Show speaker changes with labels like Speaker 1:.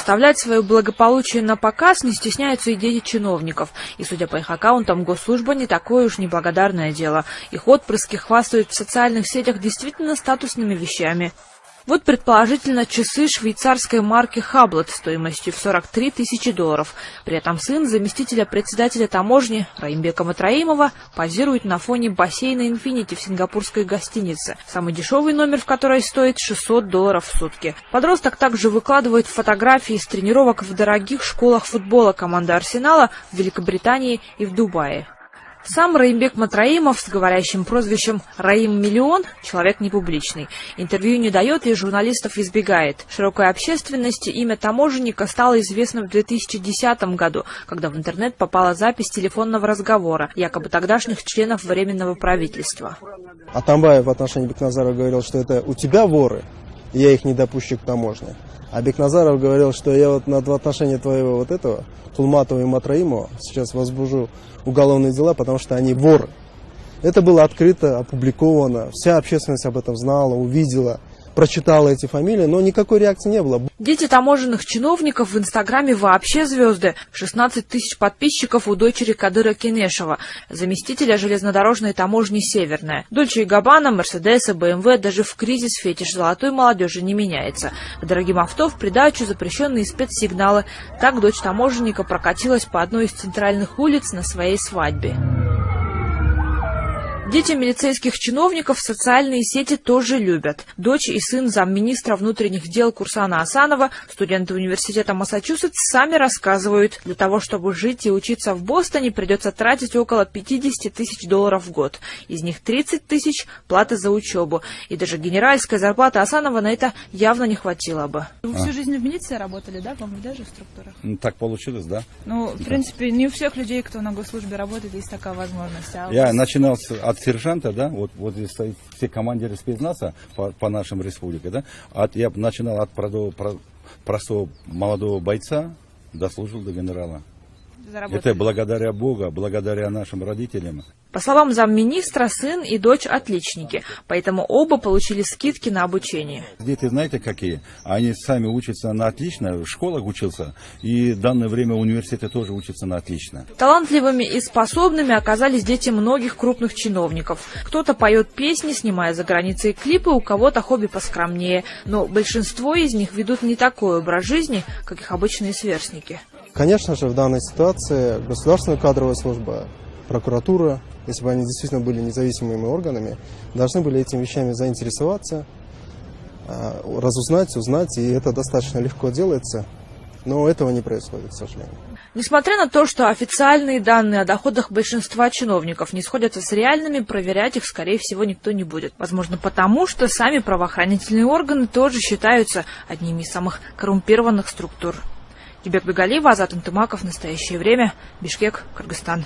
Speaker 1: Выставлять свое благополучие на показ не стесняются и дети чиновников. И, судя по их аккаунтам, госслужба не такое уж неблагодарное дело. Их отпрыски хвастают в социальных сетях действительно статусными вещами. Вот, предположительно, часы швейцарской марки «Хаблот» стоимостью в $43 тысячи. При этом сын заместителя председателя таможни Раимбека Матраимова позирует на фоне бассейна «Инфинити» в сингапурской гостинице, самый дешевый номер в которой стоит $600 в сутки. Подросток также выкладывает фотографии с тренировок в дорогих школах футбола команды «Арсенала» в Великобритании и в Дубае. Сам Раимбек Матраимов с говорящим прозвищем «Раим Миллион» человек непубличный. Интервью не дает и журналистов избегает. Широкой общественности имя таможенника стало известно в 2010 году, когда в интернет попала запись телефонного разговора якобы тогдашних членов Временного правительства.
Speaker 2: Атамбаев в отношении Бекназарова говорил, что это у тебя воры, и я их не допущу к таможне. А Бекназаров говорил, что я вот в отношении твоего вот этого, Тулматова и Матраимова, сейчас возбужу уголовные дела, потому что они воры. Это было открыто, опубликовано, вся общественность об этом знала, увидела, прочитала эти фамилии, но никакой реакции не было.
Speaker 1: Дети таможенных чиновников в Инстаграме вообще звезды. 16 тысяч подписчиков у дочери Кадыра Кенешева, заместителя железнодорожной таможни «Северная». Дольче и Габбана, Мерседесы, БМВ даже в кризис фетиш золотой молодежи не меняется. К дорогим авто в придачу запрещенные спецсигналы. Так дочь таможенника прокатилась по одной из центральных улиц на своей свадьбе. Дети милицейских чиновников социальные сети тоже любят. Дочь и сын замминистра внутренних дел Курсана Асанова, студенты университета Массачусетс, сами рассказывают, для того, чтобы жить и учиться в Бостоне, придется тратить около $50 тысяч в год. Из них 30 тысяч – платы за учебу. И даже генеральская зарплата Асанова на это явно не хватило бы.
Speaker 3: Вы всю жизнь в милиции работали, да? По-моему, даже в структурах?
Speaker 4: Так получилось, да.
Speaker 3: Ну, в принципе, не у всех людей, кто на госслужбе работает, есть такая возможность.
Speaker 4: Я начинал от сержанта, да, вот здесь стоят все командиры спецназа по нашим республике, да. Я начинал от простого молодого бойца, дослужил до генерала. Это благодаря Богу, благодаря нашим родителям.
Speaker 1: По словам замминистра, сын и дочь отличники, поэтому оба получили скидки на обучение.
Speaker 4: Дети, знаете, какие? Они сами учатся на отлично, в школах учился, и в данное время в университете тоже учатся на отлично.
Speaker 1: Талантливыми и способными оказались дети многих крупных чиновников. Кто-то поет песни, снимая за границей клипы, у кого-то хобби поскромнее, но большинство из них ведут не такой образ жизни, как их обычные сверстники.
Speaker 2: Конечно же, в данной ситуации государственная кадровая служба, прокуратура, если бы они действительно были независимыми органами, должны были этими вещами заинтересоваться, разузнать, узнать, и это достаточно легко делается, но этого не происходит, к сожалению.
Speaker 1: Несмотря на то, что официальные данные о доходах большинства чиновников не сходятся с реальными, проверять их, скорее всего, никто не будет. Возможно, потому что сами правоохранительные органы тоже считаются одними из самых коррумпированных структур. Дюбек Бегалиева, Азат Антымаков. Настоящее время. Бишкек, Кыргызстан.